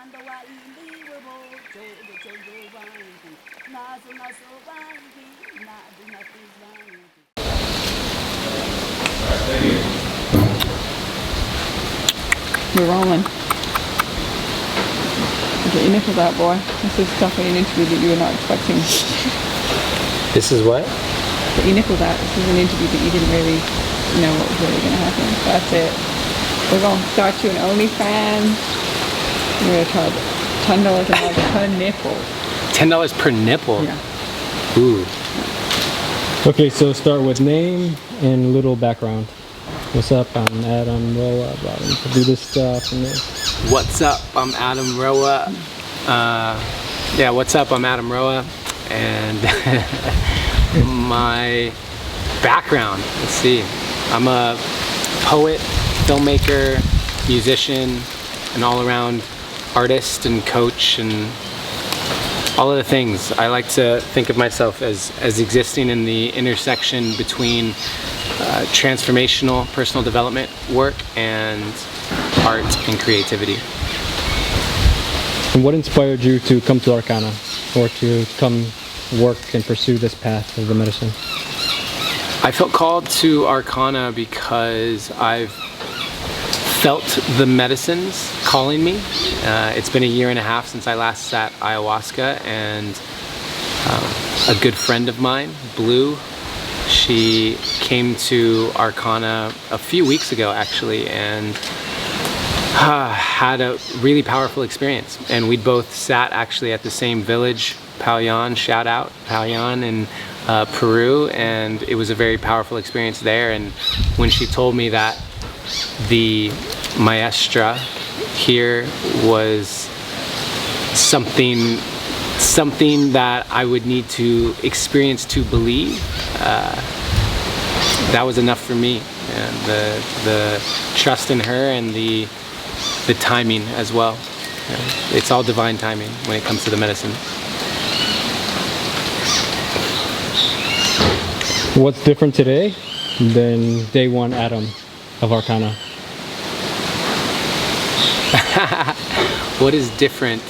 We're rolling. Get your nipples out, boy. This is stuff in an interview that you were not expecting. This is what? Get your nipples out. This is an interview that you didn't really know what was really going to happen. That's it. We're going to start you an OnlyFans. We're going to charge $10 a month per nipple. $10 per nipple? Yeah. Ooh. Okay, so start with name and a little background. What's up? I'm Adam Roa. Do this stuff and this. What's up? I'm Adam Roa. Yeah, what's up? I'm Adam Roa. And my background, let's see. I'm a poet, filmmaker, musician, an all-around artist and coach and all of the things. I like to think of myself as existing in the intersection between transformational personal development work and art and creativity. And what inspired you to come to Arkana or to come work and pursue this path of the medicine? I felt called to Arkana because I've felt the medicines calling me. It's been a year and a half since I last sat ayahuasca, and a good friend of mine, Blue, she came to Arkana a few weeks ago actually, and had a really powerful experience. And we'd both sat actually at the same village, Palayan, shout out, Palayan in Peru, and it was a very powerful experience there. And when she told me that the maestra here was something that I would need to experience to believe, that was enough for me. And the trust in her and the timing as well. It's all divine timing when it comes to the medicine. What's different today than day one Adam of Arkana? What is different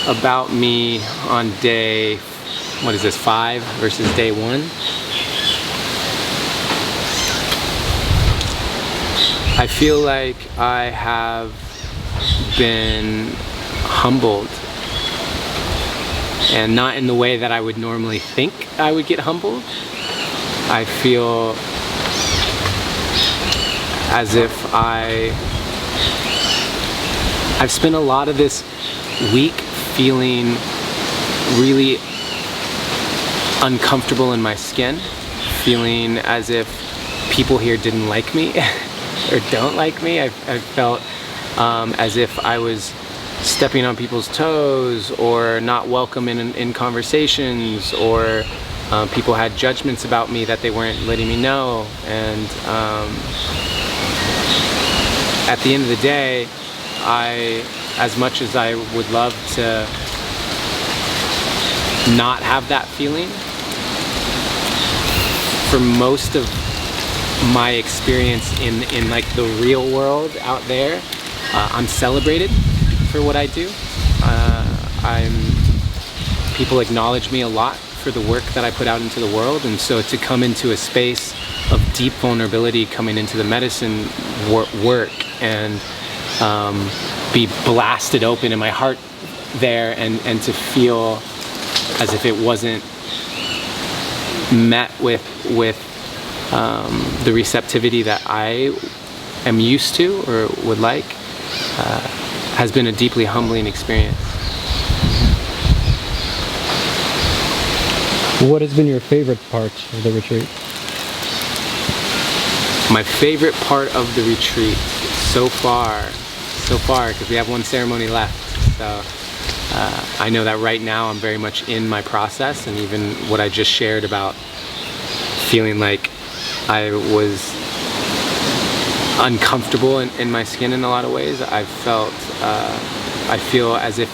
about me on day, what is this, 5 versus day 1? I feel like I have been humbled, and not in the way that I would normally think I would get humbled. I feel as if I've spent a lot of this week feeling really uncomfortable in my skin, feeling as if people here didn't like me or don't like me. I felt as if I was stepping on people's toes or not welcome in conversations, or people had judgments about me that they weren't letting me know. And at the end of the day, as much as I would love to not have that feeling, for most of my experience in like the real world out there, I'm celebrated for what I do. People acknowledge me a lot for the work that I put out into the world, and so to come into a space of deep vulnerability coming into the medicine work and be blasted open in my heart there, and to feel as if it wasn't met with the receptivity that I am used to or would like, has been a deeply humbling experience. What has been your favorite part of the retreat? My favorite part of the retreat so far, because we have one ceremony left, so I know that right now I'm very much in my process, and even what I just shared about feeling like I was uncomfortable in my skin in a lot of ways, I feel as if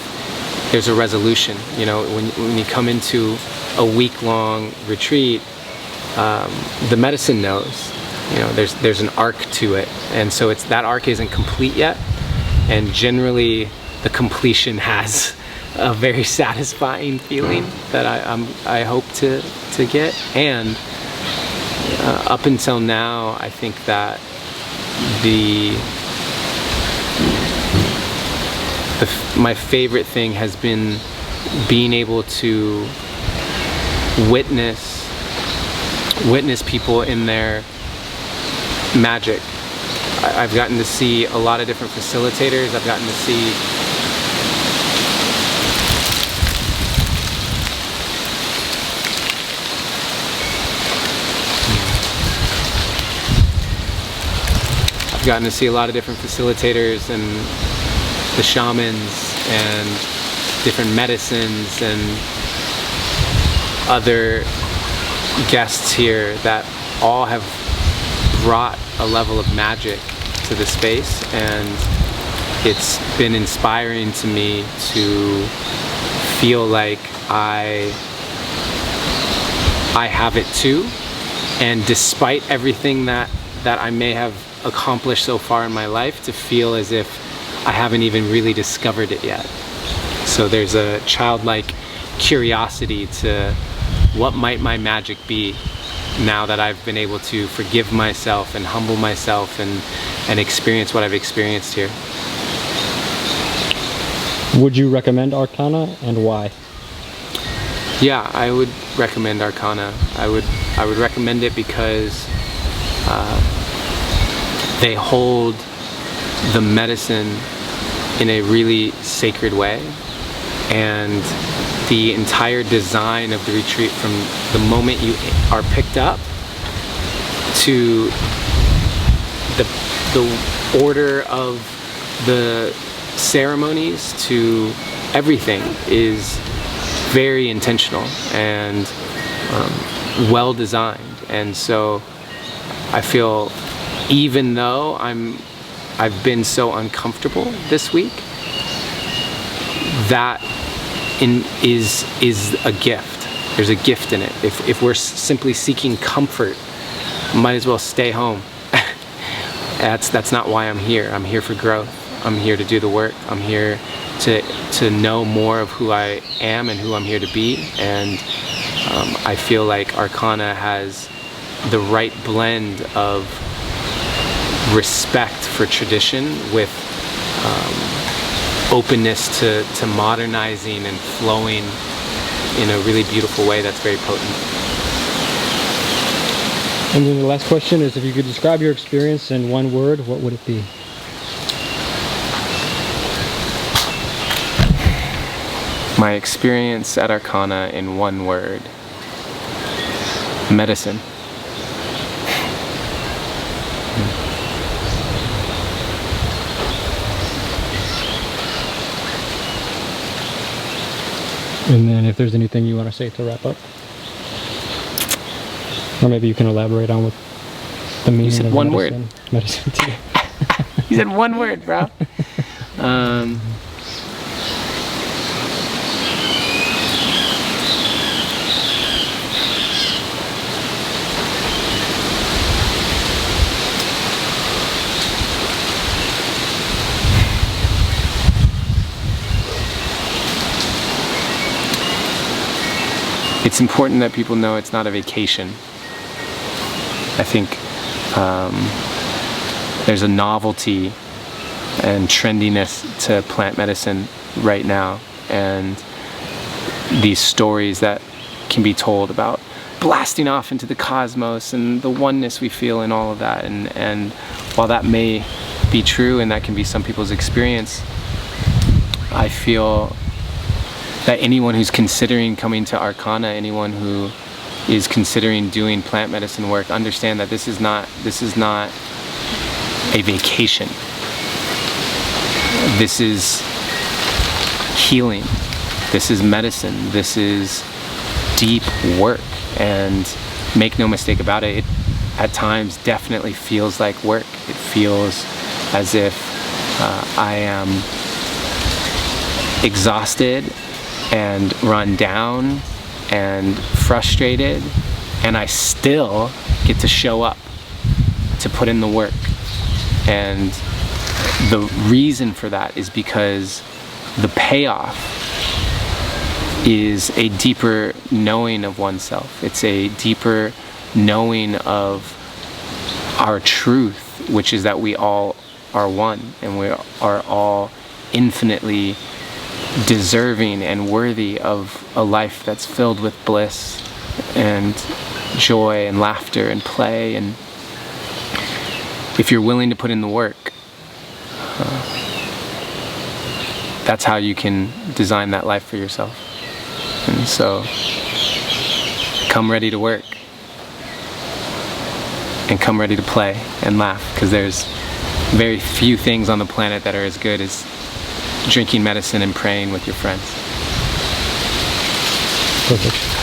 there's a resolution. You know, when you come into a week-long retreat, the medicine knows. You know, there's an arc to it, and so that arc isn't complete yet. And generally, the completion has a very satisfying feeling that I hope to get. And up until now, I think that my favorite thing has been being able to witness people in their magic. I've gotten to see a lot of different facilitators. I've gotten to see a lot of different facilitators and the shamans and different medicines and other guests here that all have brought a level of magic to the space, and it's been inspiring to me to feel like I have it too. And despite everything that I may have accomplished so far in my life, to feel as if I haven't even really discovered it yet. So there's a childlike curiosity to what might my magic be now that I've been able to forgive myself and humble myself and experience what I've experienced here. Would you recommend Arkana, and why? Yeah, I would recommend Arkana. I would recommend it because they hold the medicine in a really sacred way, and the entire design of the retreat, from the moment you are picked up to the order of the ceremonies to everything, is very intentional and well designed. And so I feel, even though I've been so uncomfortable this week, that is a gift. There's a gift in it. If we're simply seeking comfort, might as well stay home. That's not why I'm here. I'm here for growth. I'm here to do the work. I'm here to know more of who I am and who I'm here to be. And I feel like Arkana has the right blend of respect for tradition with openness to modernizing and flowing in a really beautiful way that's very potent. And then the last question is, if you could describe your experience in one word, what would it be? My experience at Arkana in one word: medicine. And then if there's anything you want to say to wrap up, or maybe you can elaborate on what the meaning You said of one medicine, word. Medicine to you. You said one word, bro. It's important that people know it's not a vacation. I think there's a novelty and trendiness to plant medicine right now, and these stories that can be told about blasting off into the cosmos and the oneness we feel in all of that. And while that may be true and that can be some people's experience, I feel that anyone who's considering coming to Arkana, anyone who is considering doing plant medicine work, understand that this is not a vacation. This is healing. This is medicine. This is deep work. And make no mistake about it, it at times definitely feels like work. It feels as if I am exhausted and run down and frustrated, and I still get to show up to put in the work. And the reason for that is because the payoff is a deeper knowing of oneself. It's a deeper knowing of our truth, which is that we all are one, and we are all infinitely deserving and worthy of a life that's filled with bliss and joy and laughter and play. And if you're willing to put in the work, that's how you can design that life for yourself. And so come ready to work, and come ready to play and laugh, because there's very few things on the planet that are as good as drinking medicine and praying with your friends. Perfect.